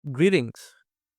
Greetings.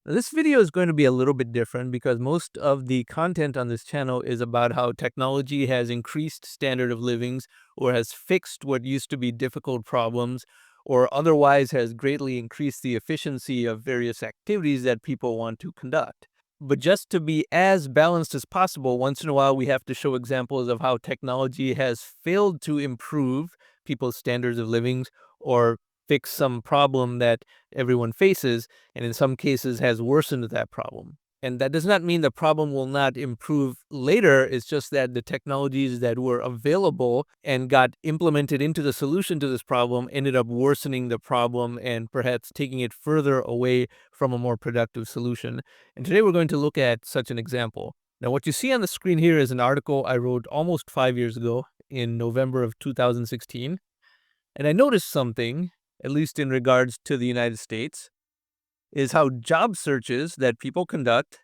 Now, this video is going to be a little bit different because most of the content on this channel is about how technology has increased standard of livings or has fixed what used to be difficult problems or otherwise has greatly increased the efficiency of various activities that people want to conduct. But just to be as balanced as possible, once in a while we have to show examples of how technology has failed to improve people's standards of living or fix some problem that everyone faces, and in some cases has worsened that problem. And that does not mean the problem will not improve later. It's just that the technologies that were available and got implemented into the solution to this problem ended up worsening the problem and perhaps taking it further away from a more productive solution. And today we're going to look at such an example. Now, what you see on the screen here is an article I wrote almost 5 years ago in November of 2016. And I noticed something, at least in regards to the United States, is how job searches that people conduct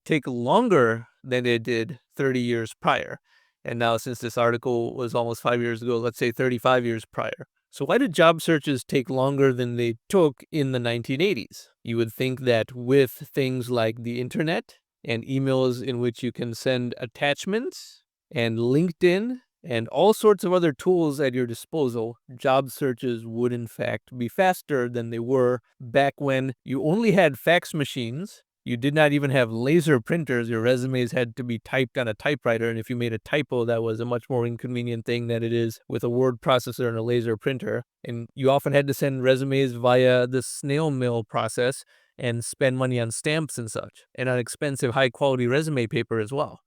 take longer than they did 30 years prior. And now, since this article was almost 5 years ago, let's say 35 years prior. So, why did job searches take longer than they took in the 1980s? You would think that with things like the internet and emails in which you can send attachments and LinkedIn and all sorts of other tools at your disposal, job searches would in fact be faster than they were back when you only had fax machines. You did not even have laser printers. Your resumes had to be typed on a typewriter. And if you made a typo, that was a much more inconvenient thing than it is with a word processor and a laser printer. And you often had to send resumes via the snail mail process and spend money on stamps and such, and on expensive high quality resume paper as well.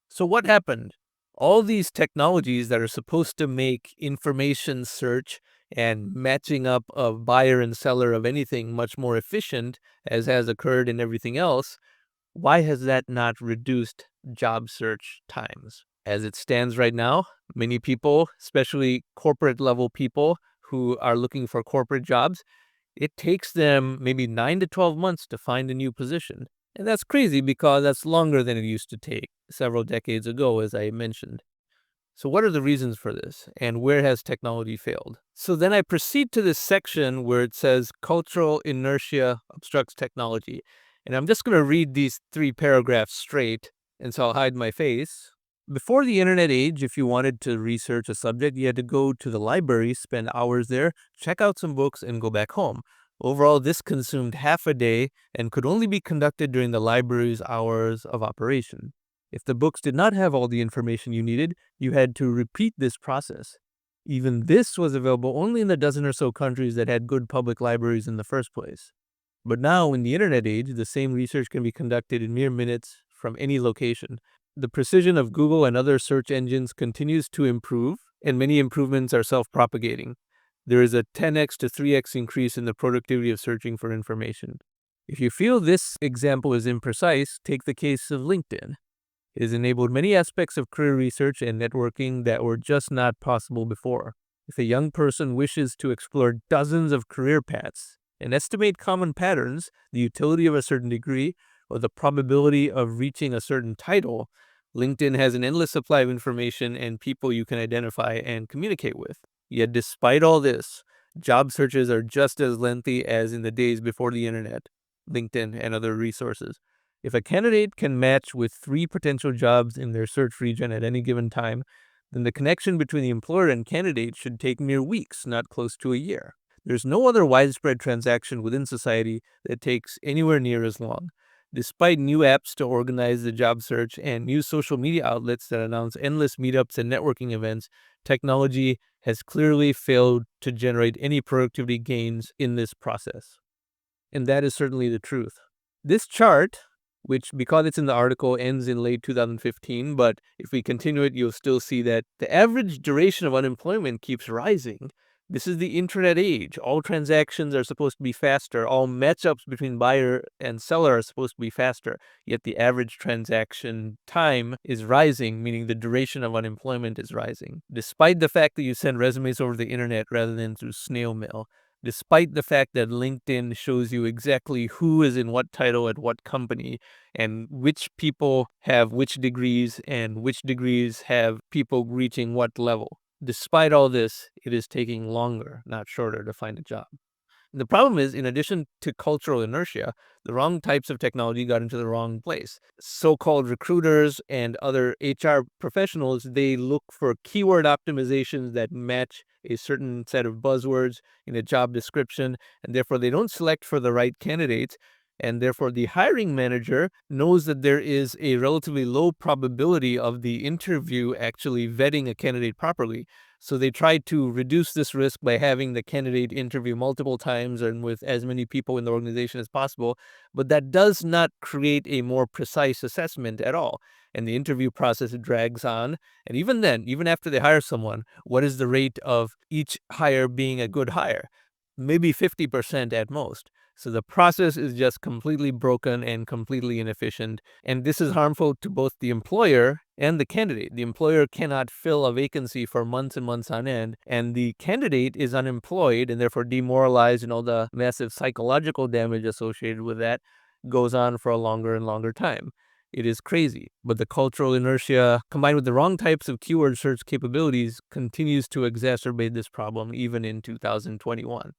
So what happened? All these technologies that are supposed to make information search and matching up of buyer and seller of anything much more efficient, as has occurred in everything else, why has that not reduced job search times? As it stands right now, many people, especially corporate level people who are looking for corporate jobs, it takes them maybe 9 to 12 months to find a new position. And that's crazy because that's longer than it used to take several decades ago, as I mentioned. So, what are the reasons for this, and where has technology failed? So, then I proceed to this section where it says cultural inertia obstructs technology. And I'm just going to read these three paragraphs straight, and so I'll hide my face. Before the internet age, if you wanted to research a subject, you had to go to the library, spend hours there, check out some books, and go back home. Overall, this consumed half a day and could only be conducted during the library's hours of operation. If the books did not have all the information you needed, you had to repeat this process. Even this was available only in the dozen or so countries that had good public libraries in the first place. But now, in the internet age, the same research can be conducted in mere minutes from any location. The precision of Google and other search engines continues to improve, and many improvements are self-propagating. There is a 10x to 3x increase in the productivity of searching for information. If you feel this example is imprecise, take the case of LinkedIn. It has enabled many aspects of career research and networking that were just not possible before. If a young person wishes to explore dozens of career paths and estimate common patterns, the utility of a certain degree, or the probability of reaching a certain title, LinkedIn has an endless supply of information and people you can identify and communicate with. Yet despite all this, job searches are just as lengthy as in the days before the internet, LinkedIn, and other resources. If a candidate can match with 3 potential jobs in their search region at any given time, then the connection between the employer and candidate should take mere weeks, not close to a year. There's no other widespread transaction within society that takes anywhere near as long. Despite new apps to organize the job search and new social media outlets that announce endless meetups and networking events, technology has clearly failed to generate any productivity gains in this process. And that is certainly the truth. This chart, which because it's in the article ends in late 2015, but if we continue it, you'll still see that the average duration of unemployment keeps rising. This is the internet age. All transactions are supposed to be faster. All matchups between buyer and seller are supposed to be faster. Yet the average transaction time is rising, meaning the duration of unemployment is rising. Despite the fact that you send resumes over the internet rather than through snail mail, despite the fact that LinkedIn shows you exactly who is in what title at what company and which people have which degrees and which degrees have people reaching what level. Despite all this, it is taking longer, not shorter, to find a job. The problem is, in addition to cultural inertia, the wrong types of technology got into the wrong place. So-called recruiters and other HR professionals, they look for keyword optimizations that match a certain set of buzzwords in a job description, and therefore they don't select for the right candidates. And therefore, the hiring manager knows that there is a relatively low probability of the interview actually vetting a candidate properly. So they try to reduce this risk by having the candidate interview multiple times and with as many people in the organization as possible. But that does not create a more precise assessment at all. And the interview process drags on. And even then, even after they hire someone, what is the rate of each hire being a good hire? Maybe 50% at most. So the process is just completely broken and completely inefficient. And this is harmful to both the employer and the candidate. The employer cannot fill a vacancy for months and months on end, and the candidate is unemployed and therefore demoralized, and all the massive psychological damage associated with that goes on for a longer and longer time. It is crazy, but the cultural inertia combined with the wrong types of keyword search capabilities continues to exacerbate this problem even in 2021.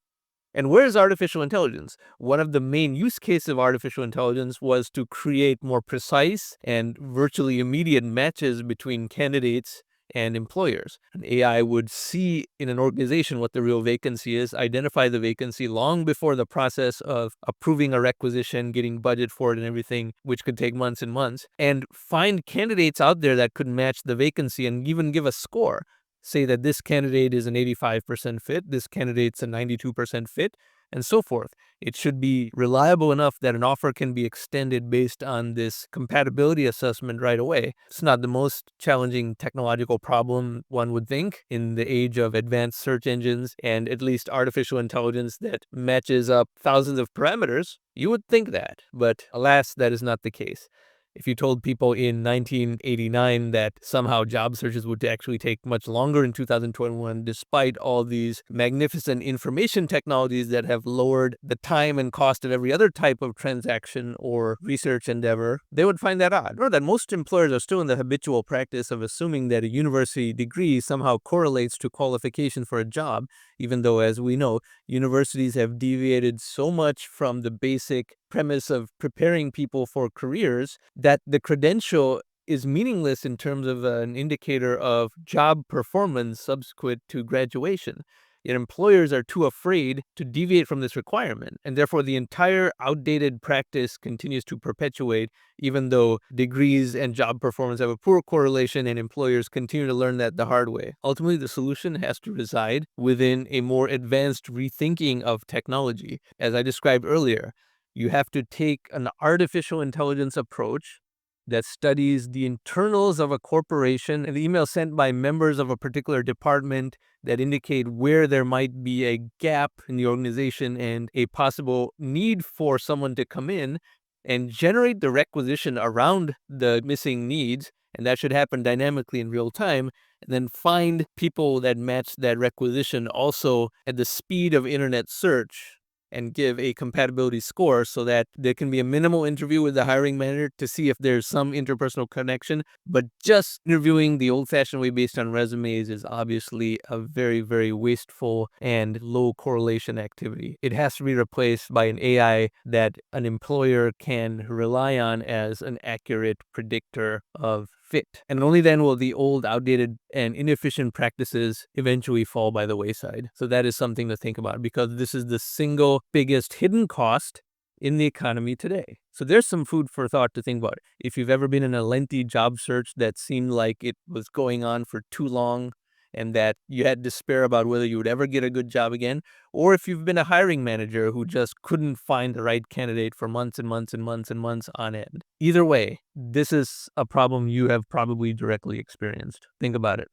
And where's artificial intelligence? One of the main use cases of artificial intelligence was to create more precise and virtually immediate matches between candidates and employers. An AI would see in an organization what the real vacancy is, identify the vacancy long before the process of approving a requisition, getting budget for it and everything, which could take months and months, and find candidates out there that could match the vacancy and even give a score. Say that this candidate is an 85% fit, this candidate's a 92% fit, and so forth. It should be reliable enough that an offer can be extended based on this compatibility assessment right away. It's not the most challenging technological problem, one would think, in the age of advanced search engines and at least artificial intelligence that matches up thousands of parameters. You would think that, but alas, that is not the case. If you told people in 1989 that somehow job searches would actually take much longer in 2021, despite all these magnificent information technologies that have lowered the time and cost of every other type of transaction or research endeavor, they would find that odd. Or that most employers are still in the habitual practice of assuming that a university degree somehow correlates to qualification for a job, even though, as we know, universities have deviated so much from the basic premise of preparing people for careers that the credential is meaningless in terms of an indicator of job performance subsequent to graduation. Yet employers are too afraid to deviate from this requirement, and therefore the entire outdated practice continues to perpetuate, even though degrees and job performance have a poor correlation and employers continue to learn that the hard way. Ultimately, the solution has to reside within a more advanced rethinking of technology. As I described earlier, you have to take an artificial intelligence approach that studies the internals of a corporation and the emails sent by members of a particular department that indicate where there might be a gap in the organization and a possible need for someone to come in and generate the requisition around the missing needs. And that should happen dynamically in real time. And then find people that match that requisition also at the speed of internet search and give a compatibility score so that there can be a minimal interview with the hiring manager to see if there's some interpersonal connection. But just interviewing the old-fashioned way based on resumes is obviously a very, very wasteful and low correlation activity. It has to be replaced by an AI that an employer can rely on as an accurate predictor of fit. And only then will the old, outdated, and inefficient practices eventually fall by the wayside. So that is something to think about, because this is the single biggest hidden cost in the economy today. So there's some food for thought to think about. If you've ever been in a lengthy job search that seemed like it was going on for too long and that you had despair about whether you would ever get a good job again, or if you've been a hiring manager who just couldn't find the right candidate for months and months and months and months on end. Either way, this is a problem you have probably directly experienced. Think about it.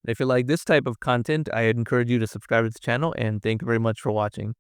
If you like this type of content, I encourage you to subscribe to the channel, and thank you very much for watching.